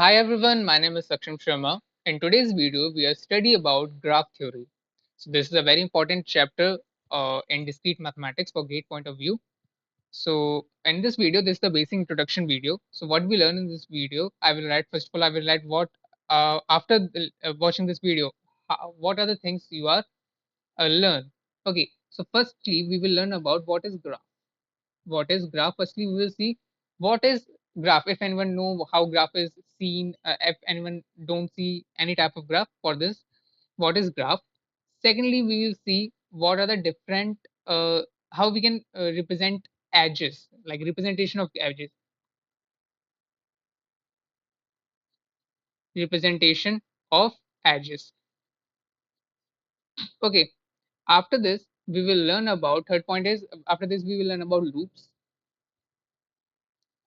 Hi everyone, my name is Saksham Sharma. In today's video, we are study about graph theory. So this is a very important chapter in discrete mathematics for gate point of view. So in this video, this is the basic introduction video. So what we learn in this video, I will write first of all, I will write what after watching this video, what are the things you are learn. Okay, so firstly, we will learn about what is graph. What is graph? Firstly, we will see what is graph. If anyone know how graph is seen, if anyone don't see any type of graph for this, what is graph? Secondly, we will see what are the different how we can represent edges, like representation of edges, representation of edges. Okay, after this we will learn about third point is after this we will learn about loops.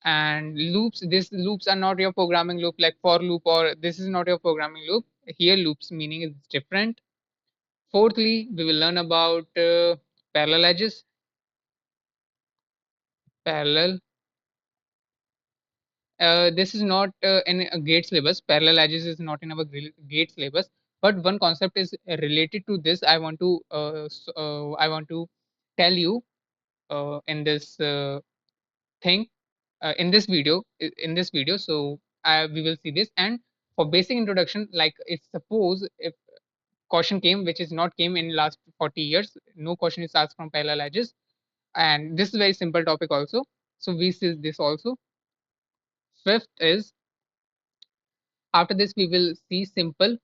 And loops, these loops are not your programming loop like for loop, or this is not your programming loop. Here loops meaning is different. Fourthly, we will learn about parallel edges. Parallel, this is not in a gate syllabus. Parallel edges is not in our gate syllabus, but one concept is related to this. I want to tell you in this thing in this video. So we will see this. And for basic introduction, like if suppose if question came which is not came in last 40 years, no question is asked from parallel edges, and this is very simple topic also, so we see this also. Fifth is after this we will see simple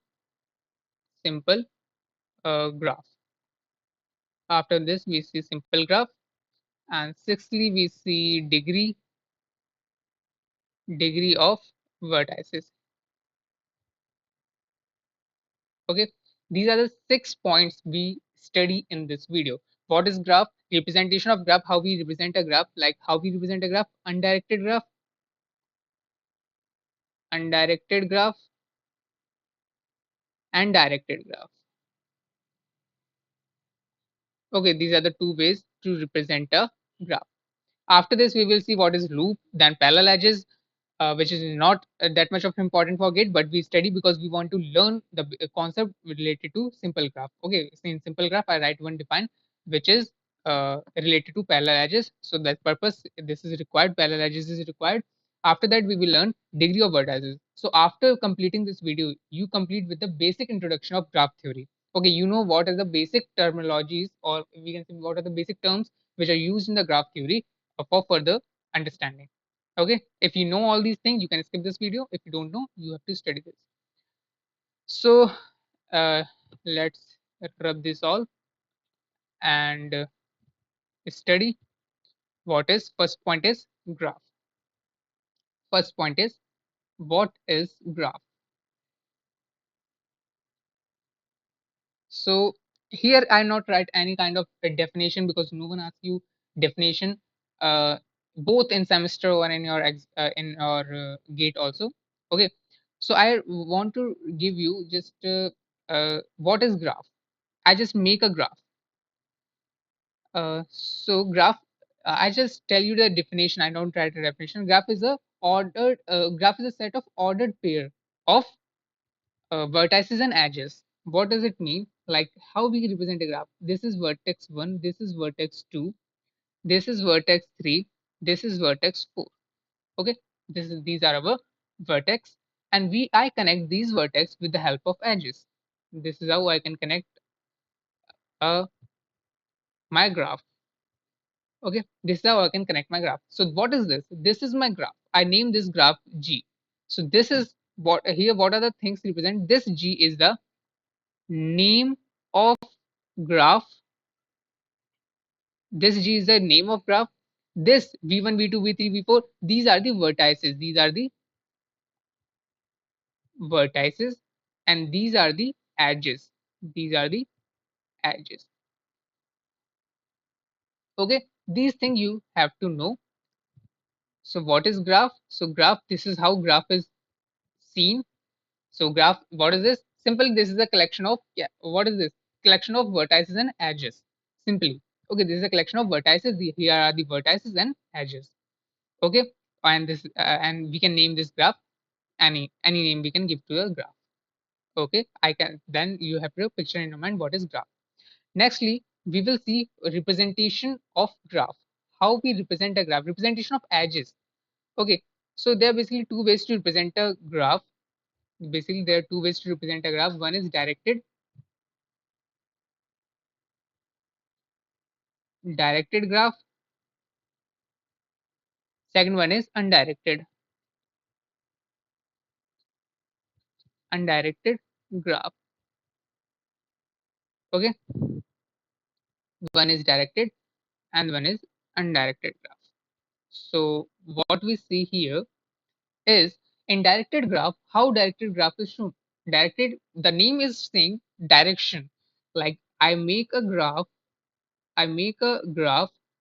graph. After this we see simple graph. And sixthly we see degree of vertices. Okay, these are the 6 points we study in this video. What is graph? Representation of graph, how we represent a graph, like how we represent a graph. Undirected graph and directed graph. Okay, these are the two ways to represent a graph. After this, we will see what is loop, then parallel edges, which is not that much of important for gate, but we study because we want to learn the concept related to simple graph. Okay, so in simple graph, I write one define, which is related to parallel edges. So that purpose, this is required. Parallel edges is required. After that, we will learn degree of vertices. So after completing this video, you complete with the basic introduction of graph theory. Okay, you know what are the basic terminologies, or we can say what are the basic terms which are used in the graph theory for further understanding. Okay, if you know all these things, you can skip this video. If you don't know, you have to study this. So uh, let's rub this all and study what is first point is graph. First point is what is graph. So here I not write any kind of a definition because no one asks you definition both in semester or in your in your gate also. Okay, so I want to give you just what is graph. I just make a graph. So graph, I just tell you the definition. I don't write a definition. Graph is a ordered graph is a set of ordered pair of vertices and edges. What does it mean? Like how we represent a graph. This is vertex 1, this is vertex 2, this is vertex 3, this is vertex 4. Okay, these are our vertex, and I connect these vertex with the help of edges. This is how I can connect uh, my graph. Okay, this is how I can connect my graph. So what is this? This is my graph. I name this graph G. So this is what here. What are the things represent? This G is the name of graph. This G is the name of graph. This V1, V2, V3, V4, these are the vertices. These are the vertices, and these are the edges. These are the edges. Okay, these things you have to know. So what is graph? So graph, this is how graph is seen. So graph, what is this? Simple, this is a collection of, yeah, what is this? Collection of vertices and edges. Simply. Okay, this is a collection of vertices. Here are the vertices and edges. Okay, and this and we can name this graph any name we can give to a graph. Okay, I can then you have to picture in your mind what is graph. Nextly, we will see representation of graph. How we represent a graph, representation of edges. Okay, so there are basically two ways to represent a graph. Basically, there are two ways to represent a graph. One is directed graph. Second one is undirected graph. Okay, one is directed and one is undirected graph. So what we see here is in directed graph, how directed graph is shown. Directed, the name is saying direction. Like I make a graph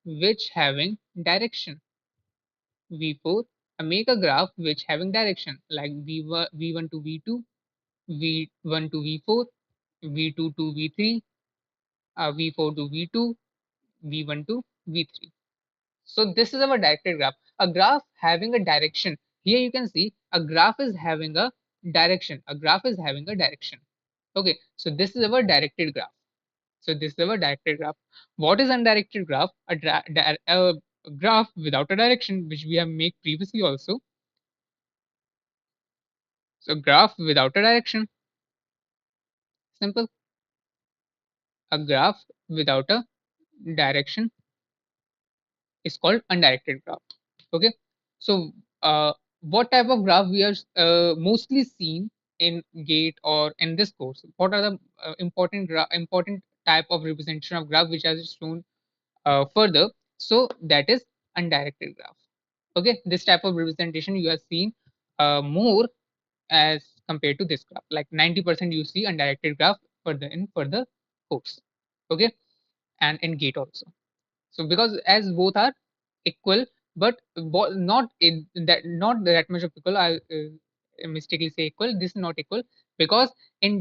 which having direction. V4, I make a graph which having direction like V1 to V2, V1 to V4, V2 to V3, V4 to V2, V1 to V3. So this is our directed graph. A graph having a direction. Here you can see a graph is having a direction. A graph is having a direction. Okay, so this is our directed graph. So this is our directed graph. What is undirected graph? A graph without a direction, which we have made previously also. So graph without a direction. Simple. A graph without a direction is called undirected graph. Okay, so what type of graph we are mostly seen in gate or in this course? What are the important type of representation of graph which is shown further? So that is undirected graph. Okay, this type of representation you have seen more as compared to this graph, like 90% you see undirected graph further in further course. Okay, and in gate also. So because as both are equal, but not that much of equal, I mistakenly say equal. This is not equal because in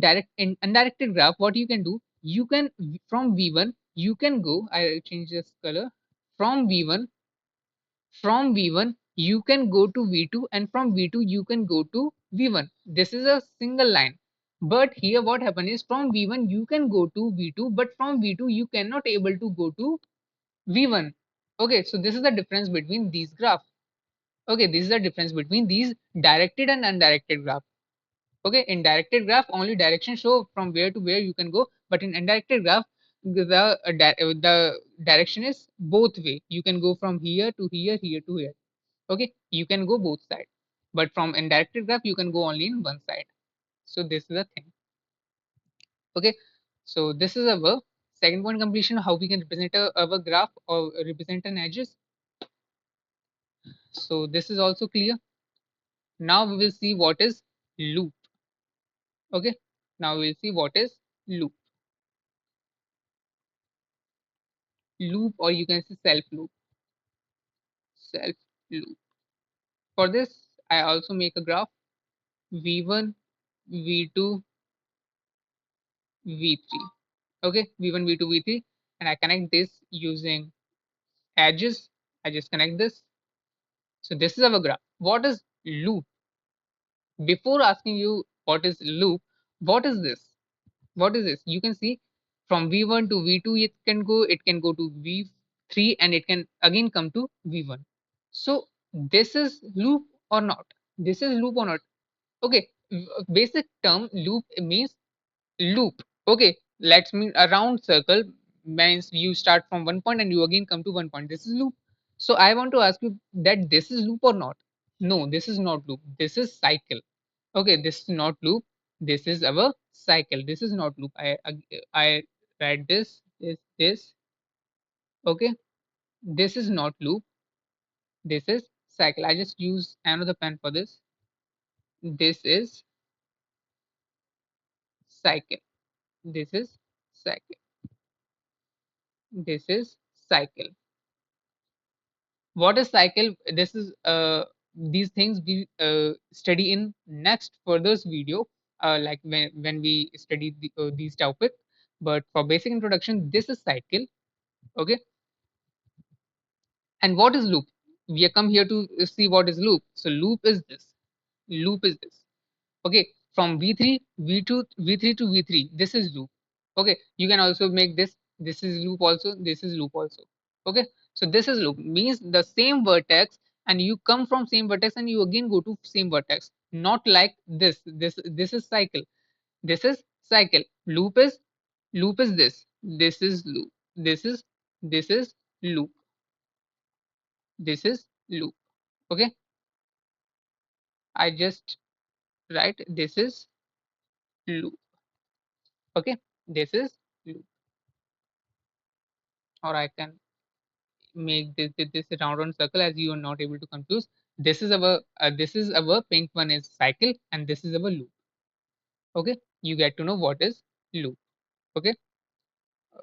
undirected graph, what you can do, you can from V1 you can go. I change this color from V1 you can go to V2, and from V2 you can go to V1. This is a single line. But here what happened is from V1 you can go to V2, but from V2 you cannot able to go to V1. Okay, so this is the difference between these graphs. Okay, this is the difference between these directed and undirected graph. Okay, in directed graph, only direction show from where to where you can go, but in undirected graph, the direction is both way. You can go from here to here, here to here. Okay, you can go both sides. But from indirected graph, you can go only in one side. So this is the thing. Okay, so this is our second point completion. How we can represent our graph or represent an edges. So this is also clear. Now we will see what is loop. Okay, now we will see what is loop. Loop, or you can say self loop. Self loop. For this, I also make a graph V1, V2, V3. Okay, V1, V2, V3, and I connect this using edges. I just connect this. So this is our graph. What is loop? Before asking you what is loop, what is this? What is this? You can see from V1 to V2 it can go to V3, and it can again come to V1. So this is loop or not? This is loop or not? Okay, basic term loop means loop. Okay, let's mean a round circle means you start from one point and you again come to one point. This is loop. So I want to ask you that this is loop or not? No, this is not loop. This is cycle. Okay, this is not loop. This is our cycle. This is not loop. I write this. Okay, this is not loop. This is cycle. I just use another pen for this. This is cycle. This is cycle. This is cycle. What is cycle? This is these things we study in next further video, like when we study these topic. But for basic introduction, this is cycle. Okay, and what is loop? We have come here to see what is loop. So loop is this. Loop is this. Okay, from v3 v2 v3 to v3, this is loop. Okay, you can also make this is loop also, this is loop also. Okay, so this is loop means the same vertex, and you come from same vertex and you again go to same vertex, not like this is cycle, this is cycle. Loop is this is loop, this is loop, this is loop. Okay, I just write this is loop. Okay, this is loop, or I can make this a round circle as you are not able to confuse. This is our pink one is cycle, and this is our loop. Okay, you get to know what is loop. Okay,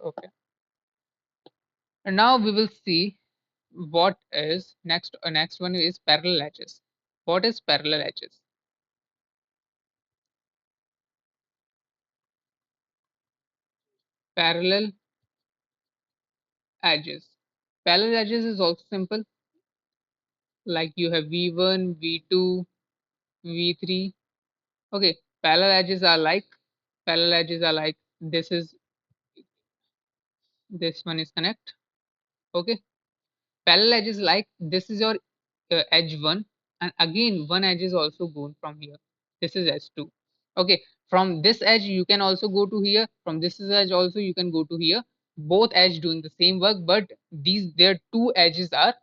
okay. And now we will see what is next. Next one is parallel edges. What is parallel edges? Parallel edges. Parallel edges is also simple. Like you have v1, v2, v3. Okay, parallel edges are like this one is connect. Okay, parallel edge is like this is your edge 1, and again one edge is also gone from here, this is edge 2. Okay, from this edge you can also go to here, from this edge also you can go to here, both edge doing the same work, but their two edges are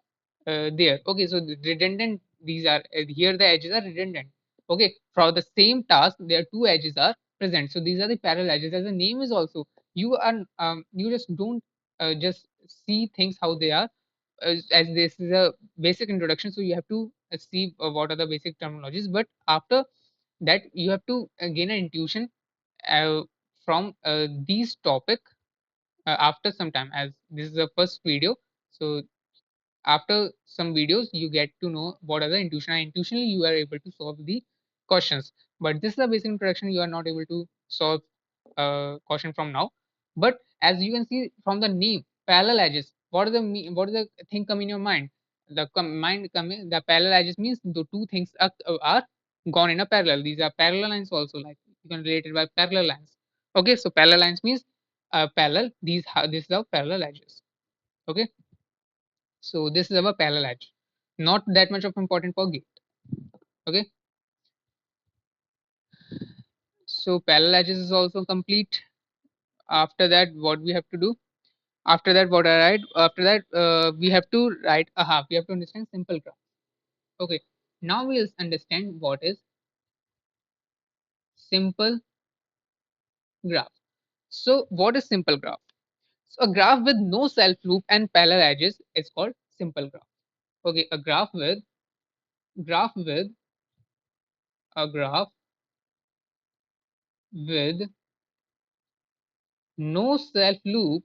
there. Okay, so the redundant, these are here the edges are redundant. Okay, for the same task their two edges are present, so these are the parallel edges. As the name is also, you are you just don't just see things how they are, as this is a basic introduction, so you have to see what are the basic terminologies, but after that you have to gain an intuition uh, from these topic after some time, as this is the first video. So after some videos you get to know what are the intuition, and intuitionally you are able to solve the questions, but this is a basic introduction, you are not able to solve question from now. But as you can see from the name parallel edges, what is the thing come in your mind? The parallel edges means the two things are gone in a parallel. These are parallel lines also, like you can relate it by parallel lines. Okay, so parallel lines means parallel, this is our parallel edges. Okay, so this is our parallel edge. Not that much of important for gate. Okay. So parallel edges is also complete. After that, what we have to do? After that, what I write? After that, we have to write a half. We have to understand simple graph. Okay. Now we'll understand what is simple graph. So what is simple graph? So a graph with no self loop and parallel edges is called simple graph. Okay, graph with a graph with no self loop,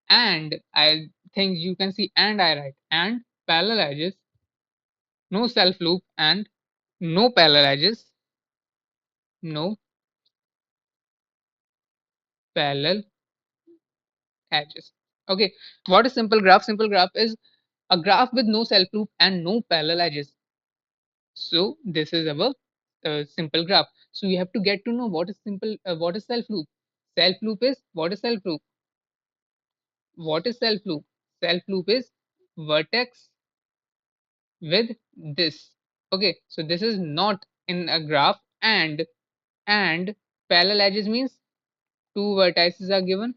and I think you can see, and I write, and parallel edges, no self loop and no parallel edges, no parallel edges. Okay, what is simple graph? Simple graph is a graph with no self loop and no parallel edges. So this is our simple graph. So you have to get to know what is simple, what is self loop. Self loop is, what is self loop? What is self loop? Self loop is vertex with this. Okay, so this is not in a graph, and parallel edges means two vertices are given,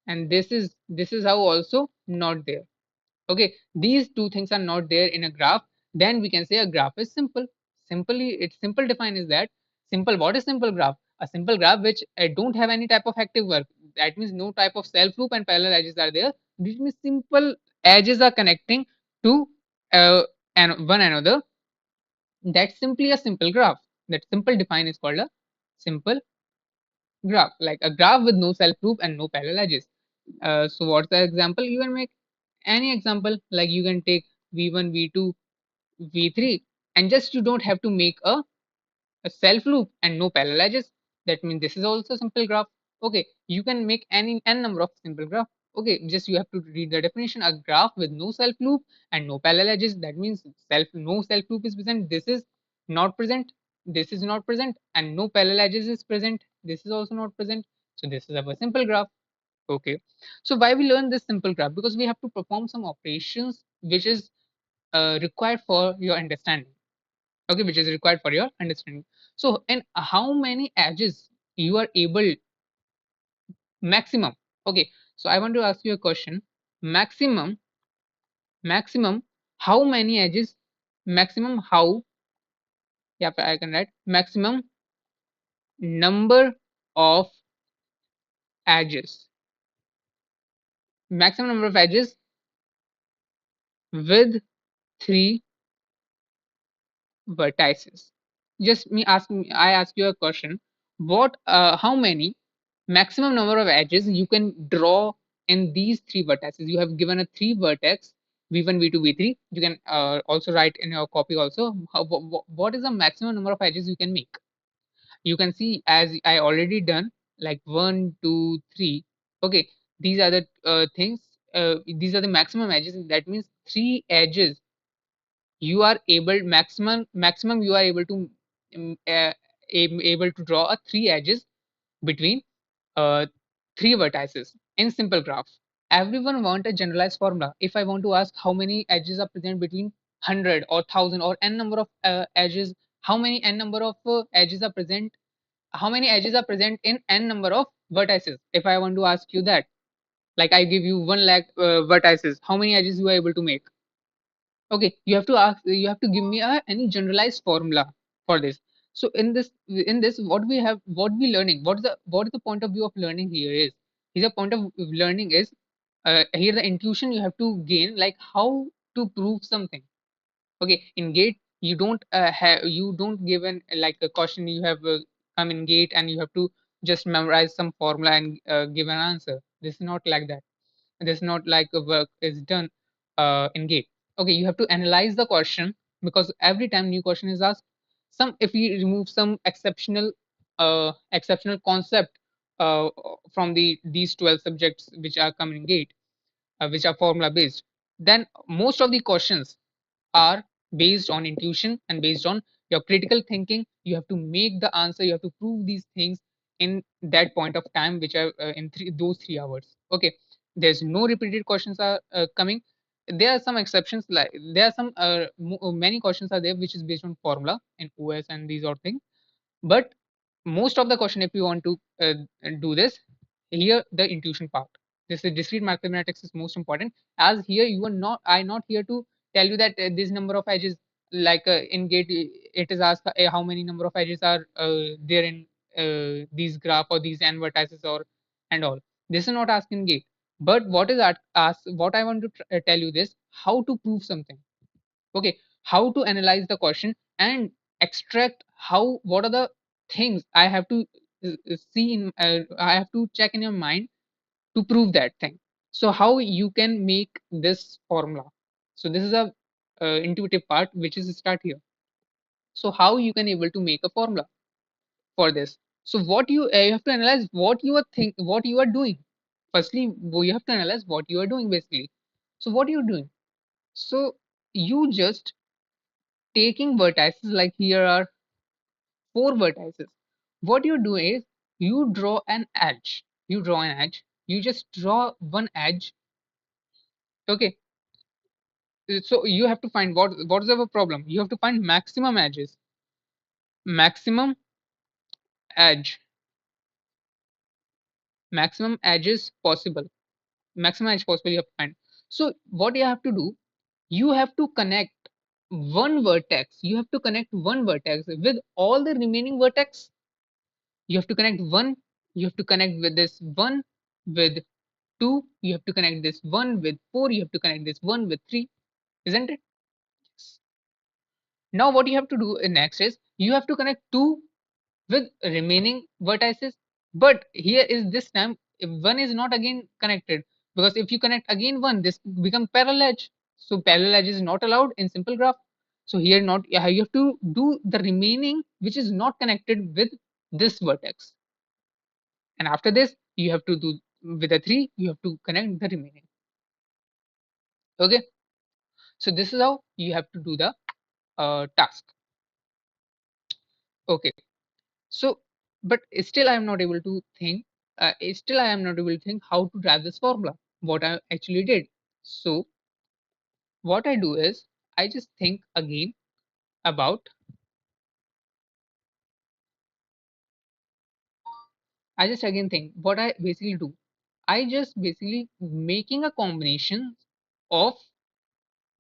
and this is how also not there. Okay, these two things are not there in a graph, then we can say a graph is simple. Simply, it's simple define is that simple. What is simple graph? A simple graph which don't have any type of active work, that means no type of self loop and parallel edges are there. This means simple edges are connecting to uh, and one another. That's simply a simple graph. That simple define is called a simple graph, like a graph with no self loop and no parallel edges. So what's the example? You can make any example, like you can take v1, v2, v3, and just you don't have to make a self loop and no parallel edges. That means this is also simple graph. Okay, you can make any n number of simple graph. Okay, just you have to read the definition. A graph with no self loop and no parallel edges. That means no self loop is present. This is not present. This is not present, and no parallel edges is present. This is also not present. So this is our simple graph. Okay. So why we learn this simple graph? Because we have to perform some operations which is required for your understanding. Okay, which is required for your understanding. So in how many edges you are able maximum? Okay, so I want to ask you a question. Maximum how many edges? Maximum how? Yeah, I can write maximum number of edges. Maximum number of edges with three vertices. Just I ask you a question. What how many maximum number of edges you can draw in these three vertices? You have given a three vertex v1, v2, v3. You can also write in your copy also what is the maximum number of edges you can make. You can see as I already done like 1, 2, 3. Okay, these are the things. These are the maximum edges. That means three edges you are able maximum you are able to able to draw a three edges between uh, three vertices in simple graph. Everyone want a generalized formula. If I want to ask how many edges are present between 100 or 1000 or n number of edges, how many n number of edges are present, how many edges are present in n number of vertices? If I want to ask you that, like I give you 1 lakh vertices, how many edges you are able to make? Okay, you have to ask, you have to give me a any generalized formula for this. So in this what we have, what we learning, what is the point of view of learning here is, here the point of learning is here the intuition you have to gain, like how to prove something. Okay, in gate you don't have, you don't give an like a question, you have come in gate and you have to just memorize some formula and give an answer. This is not like that. This is not like a work is done in gate. Okay, you have to analyze the question, because every time new question is asked, some if we remove some exceptional concept from these 12 subjects which are coming in gate, which are formula based, then most of the questions are based on intuition and based on your critical thinking. You have to make the answer, you have to prove these things in that point of time, which are in those 3 hours. Okay, there's no repeated questions are coming. There are some exceptions, like there are some many questions are there which is based on formula in OS and these are things. But most of the question, if you want to do this, here the intuition part, this is discrete mathematics is most important. As here you are not, I not here to tell you that this number of edges, like in gate it is asked how many number of edges are there in these graph or these n vertices or and all. This is not asked in gate. But what is asked, what I want to tell you this, how to prove something. Okay, how to analyze the question and extract how, what are the things I have to see in I have to check in your mind to prove that thing. So how you can make this formula. So this is a intuitive part which is start here. So how you can able to make a formula for this. So what you have to analyze what you are what you are doing. Firstly, you have to analyze what you are doing basically. So what you are doing, so you just taking vertices, like here are 4 vertices. What you do is you draw an edge. You draw an edge. You just draw one edge. Okay. So you have to find what is the problem. You have to find maximum edges. Maximum edge. Maximum edges possible. Maximum edge possible you have to find. So what you have to do, you have to connect one vertex. You have to connect one vertex with all the remaining vertex. You have to connect one, you have to connect with this one with 2, you have to connect this one with 4, you have to connect this one with 3, isn't it? Yes. Now what you have to do next is you have to connect 2 with remaining vertices, but here is this time if one is not again connected, because if you connect again one, this become parallel edge. So parallel edge is not allowed in simple graph. So here not, yeah, you have to do the remaining which is not connected with this vertex. And after this you have to do with a 3 you have to connect the remaining. Okay, so this is how you have to do the task. Okay, so but still I am not able to think, still I am not able to think how to drive this formula, what I actually did. So what I do is I just think again about, I just again think what I basically do. I just basically making a combination of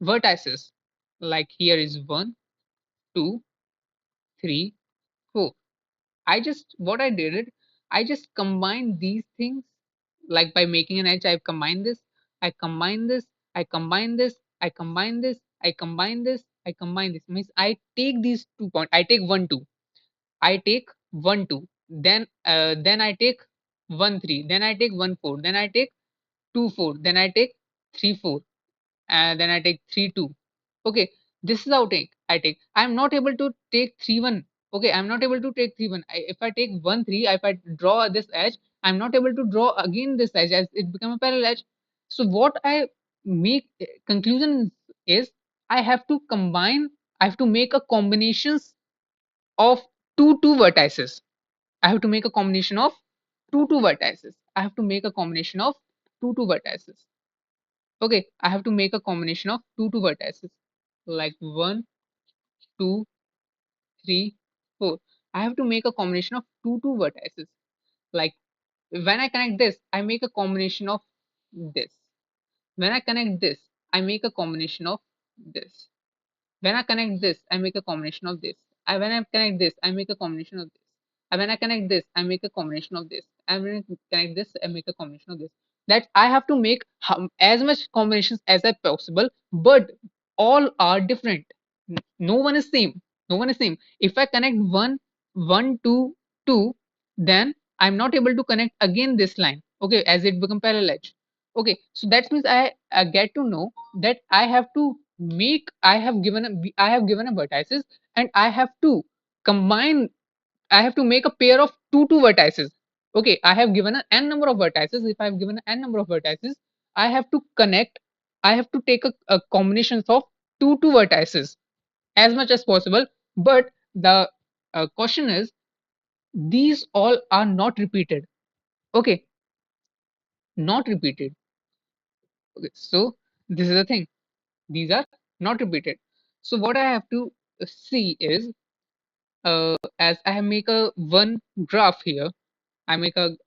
vertices. Like here is 1, 2, 3, 4. I just what I did it, I just combined these things, like by making an edge. I've combined this, I combine this, I combine this, I combine this, I combine this, I combine this. Means I take these 2 points. I take 1, 2. I take 1, 2. Then I take 1, 3. Then I take 1, 4. Then I take 2, 4. Then I take 3, 4. And then I take 3, 2. Okay, this is how I take. I'm not able to take 3, 1. Okay, I'm not able to take 3, 1. If I take 1, 3, if I draw this edge, I'm not able to draw again this edge as it become a parallel edge. So what I make conclusion is I have to combine, I have to make a combinations of two vertices. I have to make a combination of two vertices. I have to make a combination of two vertices. Okay, I have to make a combination of two vertices, like 1, 2, 3, 4. I have to make a combination of two vertices. Like when I connect this, I make a combination of this. When I connect this, I make a combination of this. When I connect this, I make a combination of this. When I connect this, I make a combination of this. When I connect this, I make a combination of this. And when I connect this, I make a combination of this. That I have to make as much combinations as I possible, but all are different. No one is same. No one is same. If I connect one, two, two, then I'm not able to connect again this line. Okay, as it become parallel edge. Okay, so that means I get to know that I have to make, I have given a vertices, and I have to combine, I have to make a pair of two vertices. Okay, I have given an n number of vertices. If I have given an n number of vertices, I have to connect, I have to take a combinations of two vertices as much as possible. But the question is, these all are not repeated. Okay, not repeated. Okay, so this is the thing. These are not repeated. So what I have to see is, as I make a one graph here, I make a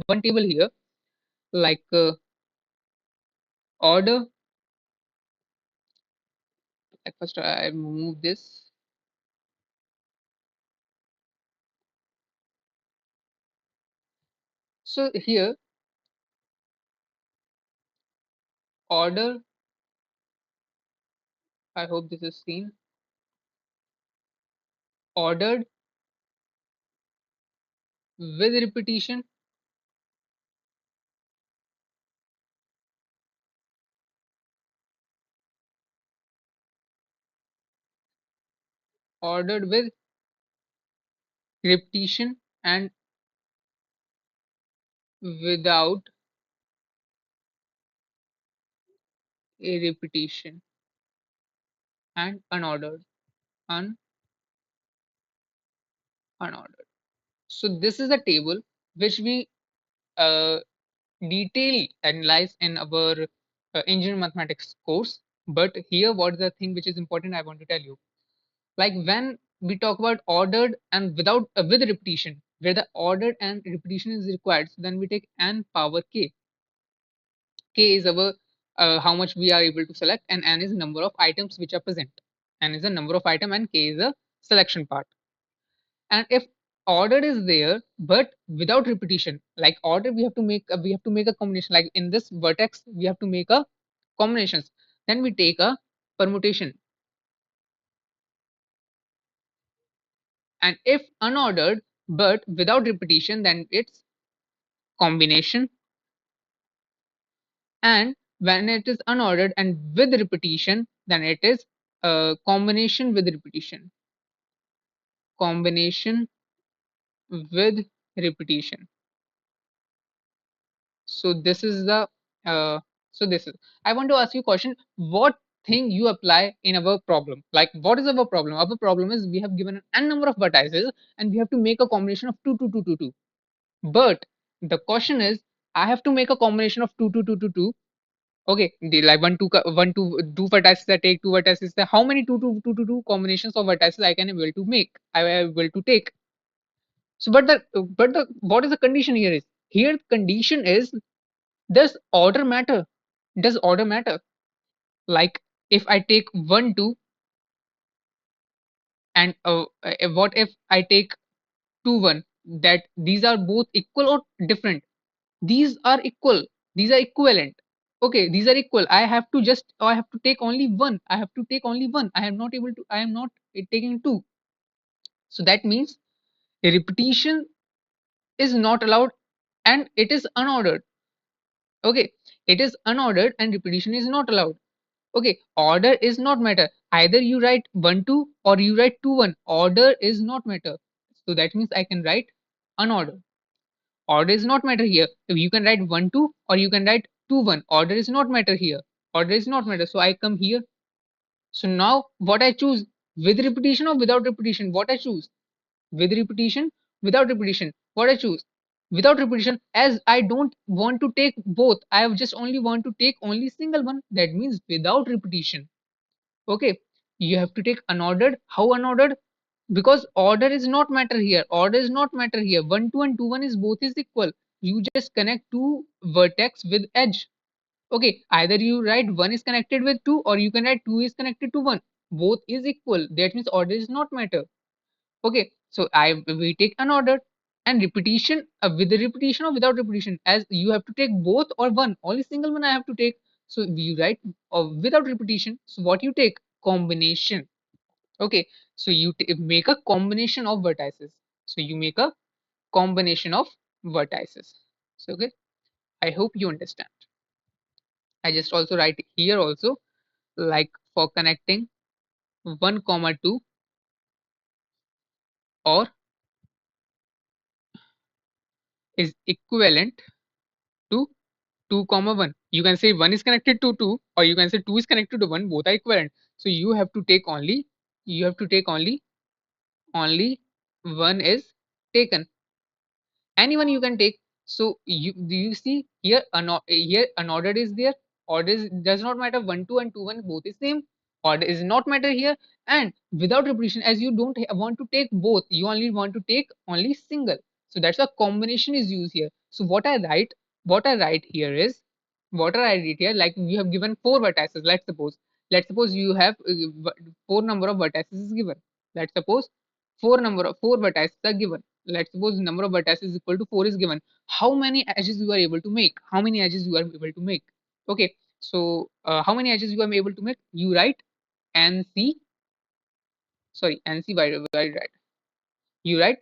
one table here, like order. Like first I move this. So here order. I hope this is seen. Ordered with repetition. Ordered with repetition and without a repetition, and unordered. Unordered. So this is a table which we uh, detail analyze in our engineering mathematics course. But here, what is the thing which is important? I want to tell you. Like when we talk about ordered and without with repetition, where the ordered and repetition is required, so then we take n power k. K is our how much we are able to select, and n is number of items which are present. N is the number of item, and k is the selection part. And if ordered is there but without repetition, like order, we have to make a combination. Like in this vertex, we have to make a combinations. Then we take a permutation. And if unordered but without repetition, then it's combination. And when it is unordered and with repetition, then it is combination with repetition. Combination with repetition. So this is the uh, so this is I want to ask you a question. What thing you apply in our problem? Like, what is our problem? Our problem is we have given an n number of vertices and we have to make a combination of 2 2 2 2 2. But the question is, I have to make a combination of 2 2 2 2 2. Okay, the like one two two vertices I take, two vertices. How many 2 2 2 2 2 combinations of vertices I can able to make? I am able to take. So, but the what is the condition here is? Here condition is, does order matter? Does order matter? Like, if I take 1 2 and what if I take 2 1? That these are both equal or different? These are equal. These are equivalent. Okay, these are equal. I have to take only one. I have to take only one. I am not taking two. So that means a repetition is not allowed and it is unordered. Okay, it is unordered and repetition is not allowed. Okay, order is not matter. Either you write 1 2 or you write 2 1. Order is not matter. So that means I can write unordered. Order is not matter here. If you can write 1 2 or you can write 2 1. Order is not matter here. Order is not matter. So I come here. So now what I choose, with repetition or without repetition? What I choose? With repetition, without repetition? What I choose? Without repetition, as I don't want to take both. I have just only want to take only single one. That means without repetition. Okay, you have to take unordered. How unordered? Because order is not matter here. Order is not matter here. 1 2 and 2 1 is both is equal. You just connect two vertex with edge. Okay, either you write 1 is connected with 2 or you can write 2 is connected to 1. Both is equal. That means order is not matter. Okay, so I we take unordered and repetition, with the repetition or without repetition, as you have to take both or one. Only single one I have to take. So you write without repetition. So what you take? Combination. Okay, so you make a combination of vertices. So you make a combination of vertices. So okay, I hope you understand. I just also write here also, like, for connecting 1 comma 2 or is equivalent to 2 comma 1. You can say 1 is connected to 2 or you can say 2 is connected to 1. Both are equivalent. So you have to take only one is taken. Anyone you can take. So you do you see here, here unordered is there. Order does not matter. 1 2 and 2 1 both is same. Order is not matter here. And without repetition, as you don't want to take both, you only want to take only single. So that's a combination is used here. So what I write here is, what I write here, like, you have given four vertices. Let's suppose you have four number of vertices is given. Let's suppose four vertices are given. Let's suppose the number of vertices is equal to 4 is given. How many edges you are able to make? How many edges you are able to make? Okay, so how many edges you are able to make? You write NC, sorry, NC by right. You write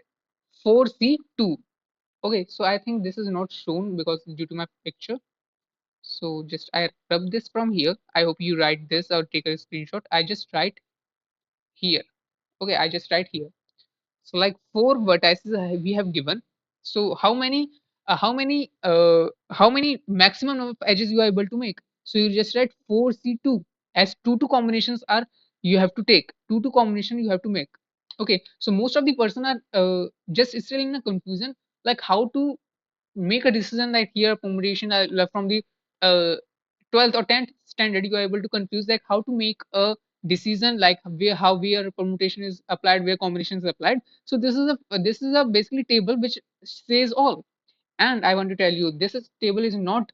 4C2. Okay, so I think this is not shown because due to my picture. So just I rub this from here. I hope you write this or take a screenshot. I just write here. Okay, I just write here. So like four vertices we have given. So how many maximum of edges you are able to make? So you just write 4C2, as 2 combinations are you have to take. 2 combination you have to make. Okay, so most of the person are just still in a confusion, like how to make a decision, like here permutation from the uh, 12th or 10th standard. You are able to confuse like how to make a decision, like where permutation is applied, where combination is applied. So this is a basically table which says all. And I want to tell you, table is not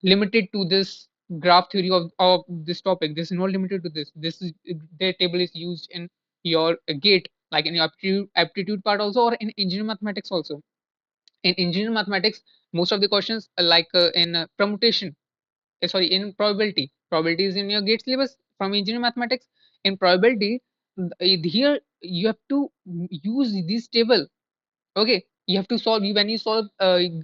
limited to this graph theory of this topic. This is not limited to this. The table is used in your gate, like in your aptitude part also, or in engineering mathematics also. In engineering mathematics, most of the questions like in permutation, sorry, in probability is in your gate syllabus from engineering mathematics. In probability, here you have to use this table. Okay, you have to solve, when you solve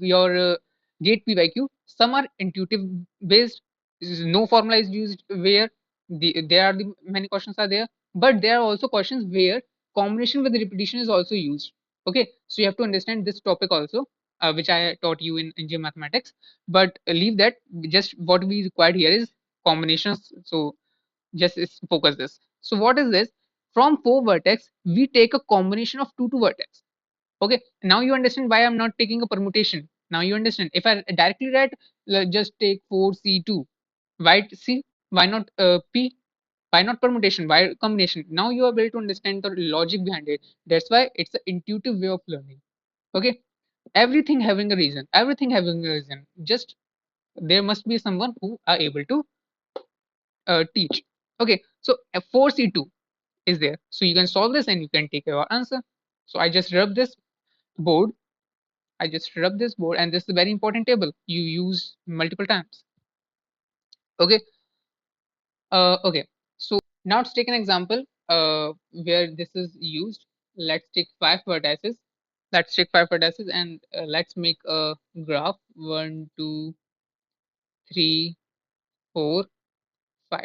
your gate PYQ, some are intuitive based. No formula is used, where there are the many questions are there, but there are also questions where combination with repetition is also used. Okay, so you have to understand this topic also. which I taught you in engineering mathematics. But leave that. Just what we required here is combinations. So just focus this. So what is this? From 4 vertex, we take a combination of 2 vertex. Okay, now you understand why I'm not taking a permutation. Now you understand. If I directly write, just take 4C2. Why C? Why not P? Why not permutation? Why combination? Now you are able to understand the logic behind it. That's why it's an intuitive way of learning. Okay, everything having a reason. Everything having a reason. Just there must be someone who are able to teach. Okay, so 4C2 is there. So you can solve this and you can take your answer. So I just rub this board. I just rub this board, and this is a very important table you use multiple times. Okay. Okay. So now let's take an example where this is used. Let's take 5 vertices. Let's take 5 vertices and let's make a graph. 1, 2, 3, 4, 5.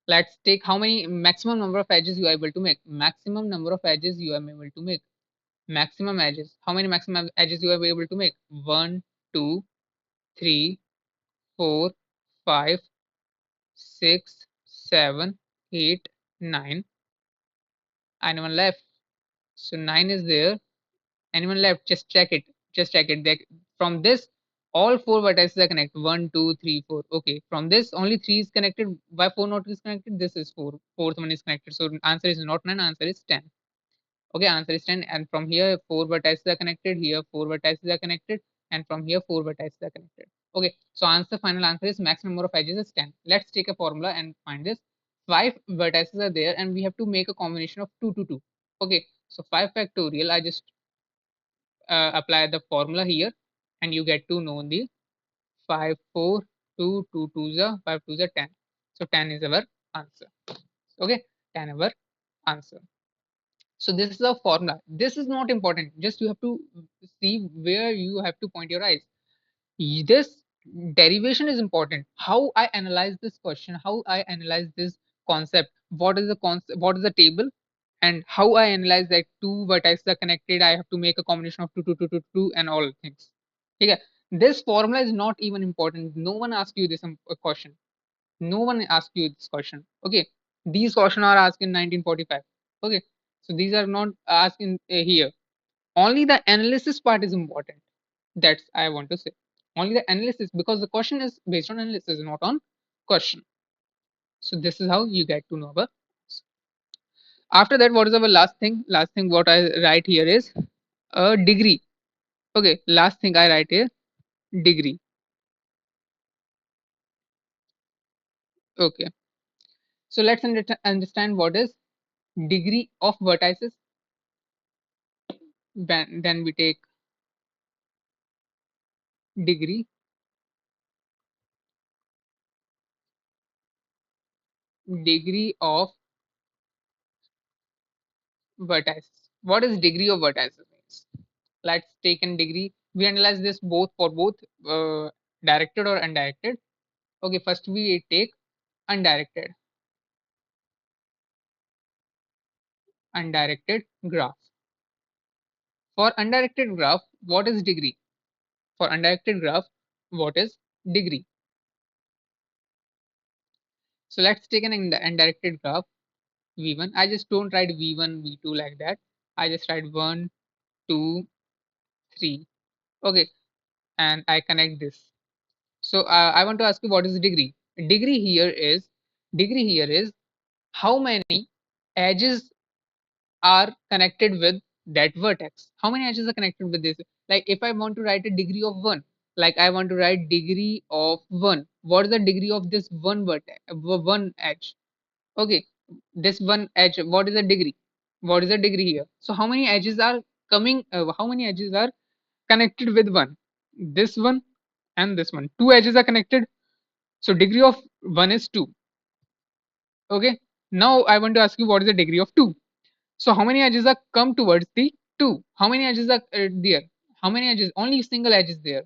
Let's take how many maximum number of edges you are able to make. Maximum number of edges you are able to make. Maximum edges. How many maximum edges you are able to make? 1, 2, 3, 4, 5, 6, 7, 8, 9. Anyone left? So 9 is there. Anyone left? Just check it. Just check it. From this, all 4 vertices are connected. 1, 2, 3, 4. Okay. From this, only 3 is connected. Why 4 not is connected? This is 4. Fourth one is connected. So answer is not 9. Answer is 10. Okay, answer is 10. And from here, 4 vertices are connected. Here, 4 vertices are connected. And from here, 4 vertices are connected. Okay, so final answer is max number of edges is 10. Let's take a formula and find this. 5 vertices are there, and we have to make a combination of 2 to 2. Okay, so 5 factorial. I just apply the formula here, and you get to know the 5, 4, 2, 2, 2 are 5, 2 are 10. So 10 is our answer. Okay, 10 our answer. So this is a formula. This is not important. Just you have to see where you have to point your eyes. This derivation is important. How I analyze this question, how I analyze this concept, what is the concept, what is the table, and how I analyze that 2 vertices are connected. I have to make a combination of 2, 2, 2, 2, 2, and all things. Okay. This formula is not even important. No one asks you this question. No one asked you this question. Okay, these questions are asked in 1945. Okay, so these are not asked in here. Only the analysis part is important. That's I want to say. Only the analysis, because the question is based on analysis, not on question. So this is how you get to know about. After that, what is our last thing? Last thing what I write here is a degree. Okay, last thing I write here, degree. Okay, so let's understand what is degree of vertices. Then we take degree of vertices. What is degree of vertices means? Let's take in degree. We analyze this both for both directed or undirected. Okay, first we take undirected. Undirected graph. For undirected graph, what is degree? For undirected graph, what is degree? So let's take an undirected graph V1. I just don't write V1, V2 like that. I just write 1, 2, 3. Okay, and I connect this. So I want to ask you, what is degree? Degree here is how many edges are connected with that vertex. How many edges are connected with this? Like if I want to write a degree of 1, like I want to write degree of 1. What is the degree of this one vertex, one edge? Okay, this one edge. What is the degree? What is the degree here? So how many edges are coming? How many edges are connected with one? This one and this one. 2 edges are connected. So degree of 1 is 2. Okay. Now I want to ask you, what is the degree of 2? So how many edges are come towards the 2? How many edges are there? How many edges? Only single edge is there.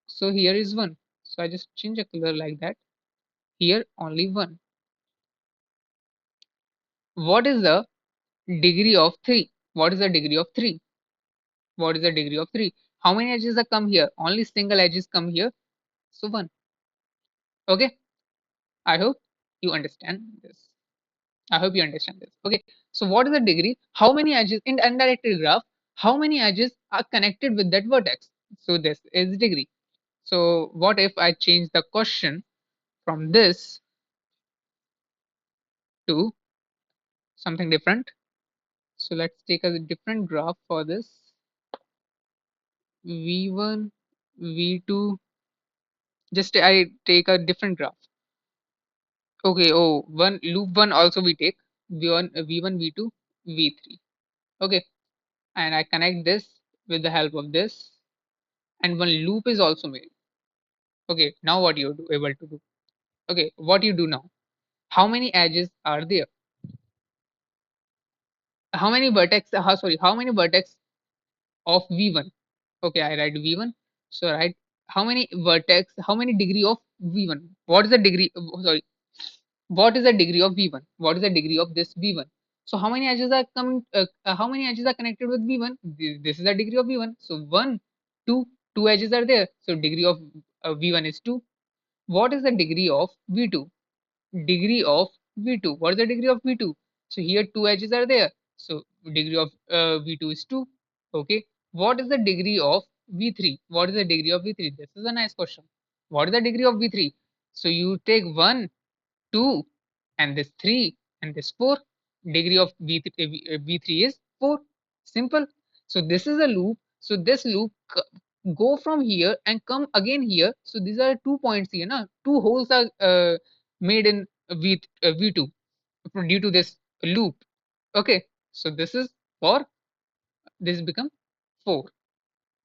So here is 1. So I just change a color like that. Here only 1. What is the degree of 3? What is the degree of 3? What is the degree of 3? How many edges are come here? Only single edges come here. So 1. Okay. I hope you understand this. I hope you understand this. Okay. So what is the degree? How many edges in the undirected graph? How many edges are connected with that vertex? So this is degree. So what if I change the question from this to something different? So let's take a different graph for this. V1, V2. Just I take a different graph. Okay. Oh, one loop one also we take V1, V1, V2, V3. Okay. And I connect this with the help of this, and one loop is also made. Okay. Now what you do able to do? Okay. What you do now? How many edges are there? How many vertex? Sorry. How many vertex of V1? Okay, I write V1. So write how many vertex, how many degree of V1? What is the degree? Sorry, what is the degree of V1? What is the degree of this V1? So how many edges are coming? How many edges are connected with V1? This is the degree of V1. So 1, 2, 2 edges are there. So degree of V1 is 2. What is the degree of V2? Degree of V2. What is the degree of V2? So here 2 edges are there. So degree of V2 is 2. Okay. What is the degree of V3? What is the degree of V3? This is a nice question. What is the degree of V3? So you take 1, 2, and this 3, and this 4. Degree of V3 is 4. Simple. So this is a loop. So this loop go from here and come again here. So these are 2 points here. Na? 2 holes are made in V2 due to this loop. Okay. So this is for this become 4.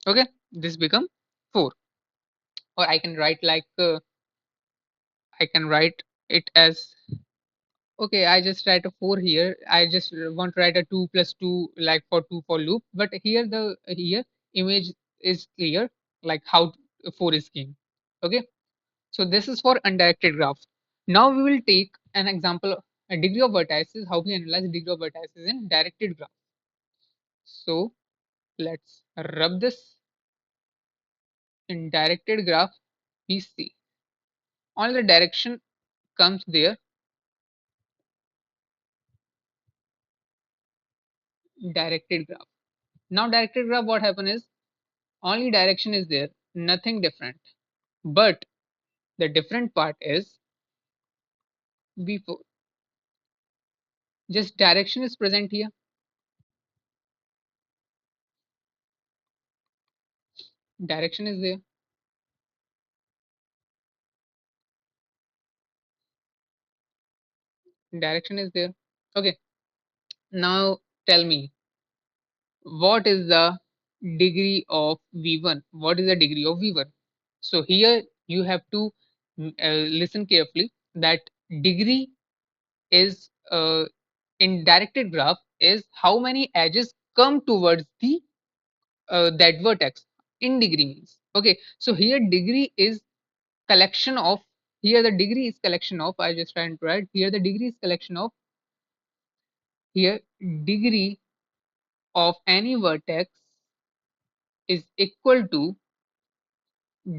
Okay. This become 4. Or I can write like I can write it as okay, I just write a 4 here. I just want to write a 2 plus 2 like for 2 for loop. But here the here image is clear like how 4 is came. Okay. So this is for undirected graph. Now we will take an example a degree of vertices, how we analyze degree of vertices in directed graph. So let's rub this in directed graph. We see only the direction comes there. Directed graph. Now directed graph what happen is only direction is there, nothing different. But the different part is before just direction is present here. Direction is there. Direction is there. Okay. Now tell me what is the degree of V1? What is the degree of V1? So here you have to listen carefully that degree is in directed graph is how many edges come towards the that vertex in degree means. Okay, so here degree is collection of here the degree is collection of I just trying to write here the degree is collection of here degree of any vertex is equal to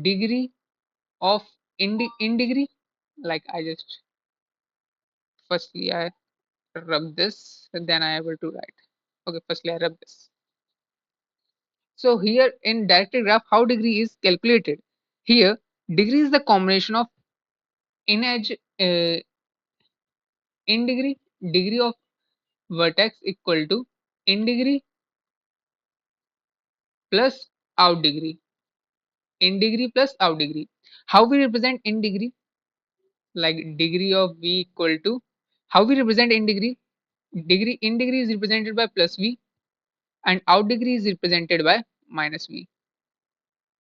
degree of in degree like I just firstly I rub this and then I able to write. Okay, firstly I rub this. So here in directed graph how degree is calculated. Here degree is the combination of in edge in degree of vertex equal to in degree plus out degree. In degree plus out degree. How we represent in degree? Like degree of V equal to how we represent in degree? Degree in degree is represented by plus V and out degree is represented by minus V.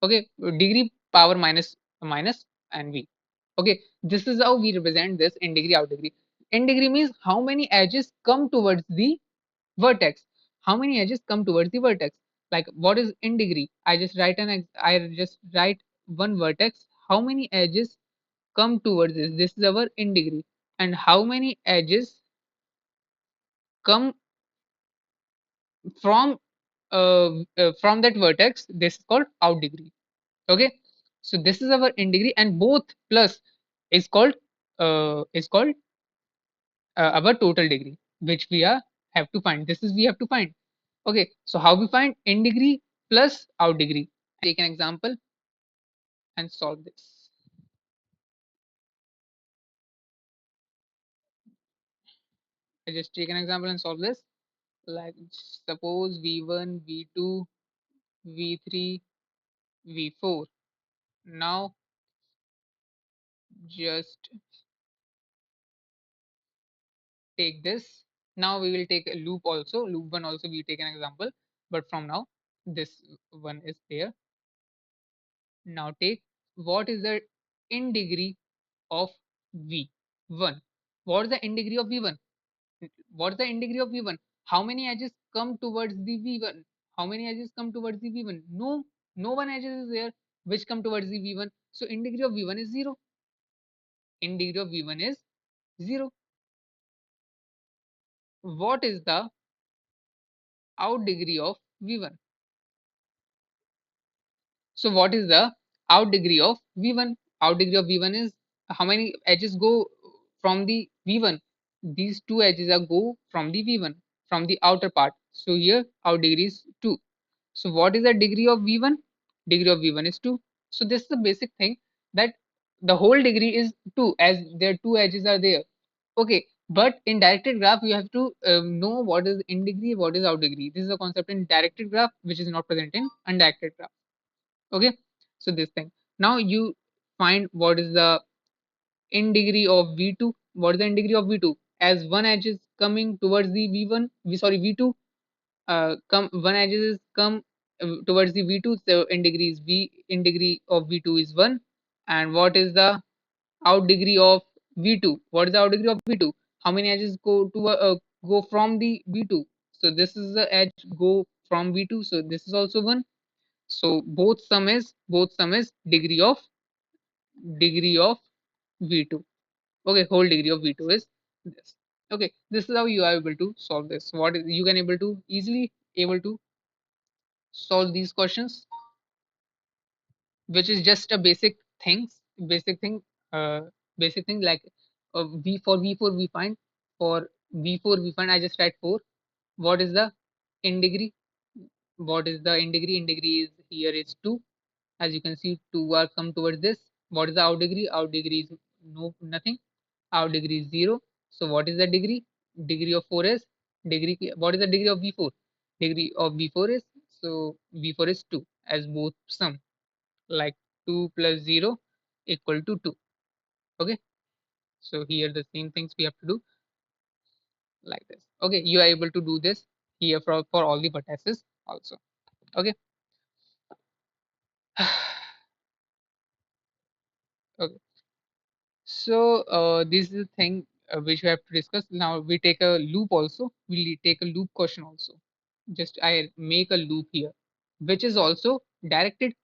Okay, degree power minus and V. Okay, this is how we represent this in degree out degree. In degree means how many edges come towards the vertex. How many edges come towards the vertex? Like what is in degree? I just write one vertex. How many edges come towards this? This is our in degree. And how many edges come from from that vertex, this is called out degree. Okay, so this is our in degree, and both plus is called our total degree, which we are have to find. This is we have to find. Okay, so how we find in degree plus out degree? Take an example and solve this. I just take an example and solve this. Like suppose v1, v2, v3, v4. Now just take this. Now we will take a loop also. Loop one also we take an example, but from now this one is there. Now take what is the in degree of v1. What is the in degree of v1? What is the in degree of v1? How many edges come towards the v1? How many edges come towards the v1? No, no one edges is there which come towards the v1. So in degree of v1 is 0. In degree of v1 is 0. What is the out degree of v1? So what is the out degree of v1? Out degree of v1 is how many edges go from the v1? These two edges are go from the v1, from the outer part. So here out degree is 2. So what is the degree of v1? Degree of v1 is 2. So this is the basic thing, that the whole degree is 2 as their two edges are there. Okay, but in directed graph you have to know what is in degree, what is out degree. This is a concept in directed graph which is not present in undirected graph. Okay, so this thing. Now you find what is the in degree of v2. What is the in degree of v2? As one edge is coming towards the v1, v2, come one edges is come towards the v2, so in degree is in degree of v2 is 1. And what is the out degree of v2? What is the out degree of v2? How many edges go from the v2? So this is the edge go from v2, so this is also 1. So both sum is degree of v2. Okay, whole degree of v2 is this. Okay, this is how you are able to solve this. What is you can able to easily able to solve these questions, which is just a basic thing, uh, basic thing like v for v4 we find, for v4 we find, I just write 4. What is the in degree? What is the in degree? In degree is here is 2. As you can see, 2 are come towards this. What is the out degree? Out degree is nothing. Out degree is 0. So what is the degree? Degree of 4 is degree. What is the degree of v4? Degree of v4 is, so v4 is 2 as both sum, like 2 plus 0 equal to 2. Okay, so here the same things we have to do like this. Okay, you are able to do this here for all the vertices also. Okay. Okay, so this is the thing which we have to discuss. Now we take a loop also. We'll take a loop question also. Just I make a loop here, which is also directed,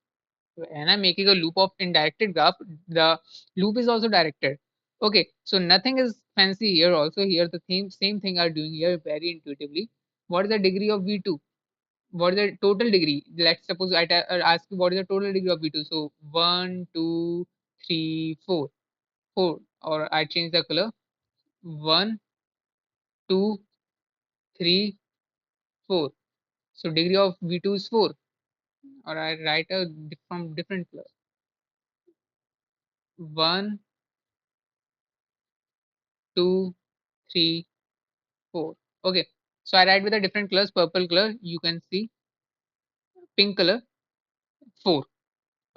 and I'm making a loop of indirected graph. The loop is also directed. Okay, so nothing is fancy here. Also here the same thing are doing here very intuitively. What is the degree of v2? What is the total degree? Let's suppose ask you what is the total degree of v2. So 1, 2, 3, 4. 4, or I change the color. 1, 2, 3, 4. So degree of v2 is 4, or I write a from different color. 1, 2, 3, 4. Okay, so I write with a different colors. Purple color, you can see, pink color, 4.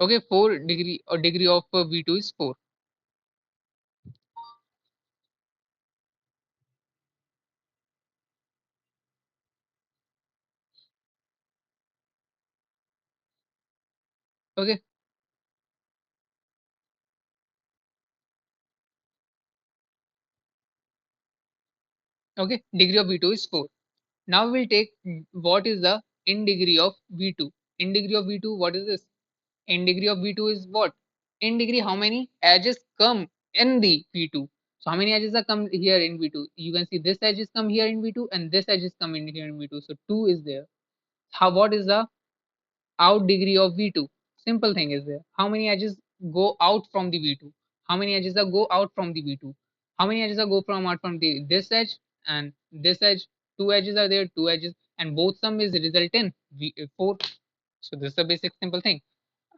Okay, 4 degree, or degree of v2 is 4. Okay, okay, degree of v2 is 4. Now we'll take what is the in degree of v2. In degree of v2, what is this? In degree of v2 is what? In degree, how many edges come in the v2? So how many edges are come here in v2? You can see this edges come here in v2, and this edges come in here in v2. So 2 is there. How what is the out degree of V2? Simple thing is there. How many edges go out from the V2? How many edges are go out from the V2? How many edges are go from out from the this edge and this edge? Two edges are there, two edges, and both sum is result in V4. So this is a basic simple thing,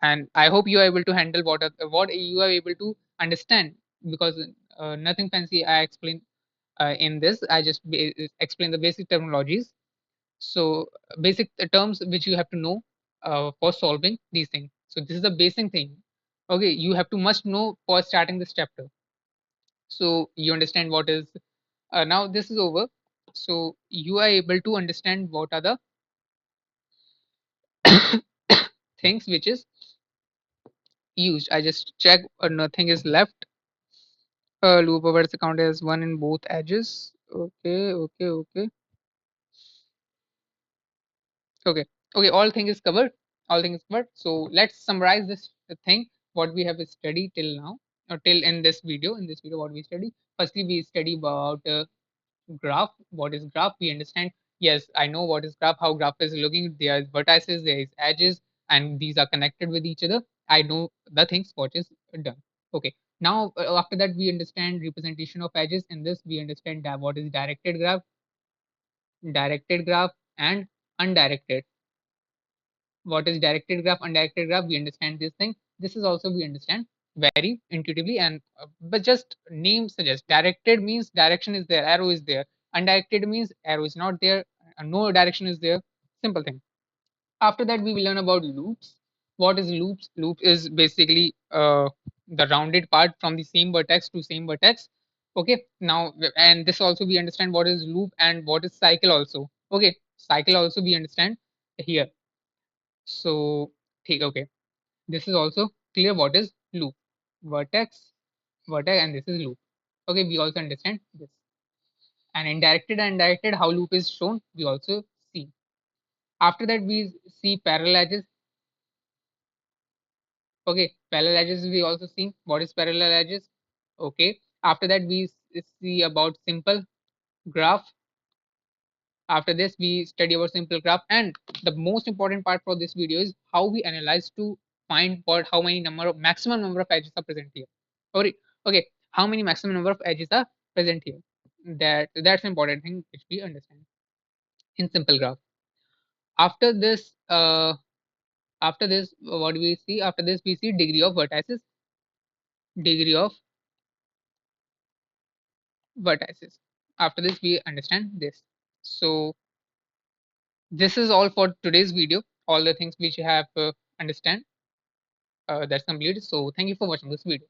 and I hope you are able to handle what you are able to understand, because nothing fancy I explain in this. I just explain the basic terminologies. So basic terms which you have to know for solving these things. So this is the basic thing. Okay, you have to must know for starting this chapter. So you understand what is now this is over. So you are able to understand what are the things which is used. I just check nothing is left. Loop over account has one in both edges. Okay, okay, okay. Okay, okay, all thing is covered. All things covered. So let's summarize this thing what we have studied till now, or till in this video. In this video, what we study. Firstly, we study about graph. What is graph? We understand. Yes, I know what is graph. How graph is looking. There is vertices, there is edges, and these are connected with each other. I know the things what is done. Okay. Now after that, we understand representation of edges. In this, we understand that what is directed graph, and undirected. What is directed graph, undirected graph? We understand this thing. This is also we understand very intuitively, and but just name suggests directed means direction is there, arrow is there. Undirected means arrow is not there, no direction is there. Simple thing. After that, we will learn about loops. What is loops? Loop is basically the rounded part from the same vertex to same vertex. Okay, now, and this also we understand what is loop and what is cycle also. Okay, cycle also we understand here. So take okay. This is also clear what is loop. Vertex, vertex, and this is loop. Okay, we also understand this. And in directed, how loop is shown, we also see. After that, we see parallel edges. Okay, parallel edges we also see. What is parallel edges? Okay. After that, we see about simple graph. After this, we study about simple graph, and the most important part for this video is how we analyze to find what how many number of maximum number of edges are present here. Okay, okay, how many maximum number of edges are present here? That's important thing which we understand in simple graph. After this, what do we see? After this, we see degree of vertices, degree of vertices. After this, we understand this. So this is all for today's video. All the things which you have understand. That's completed. So thank you for watching this video.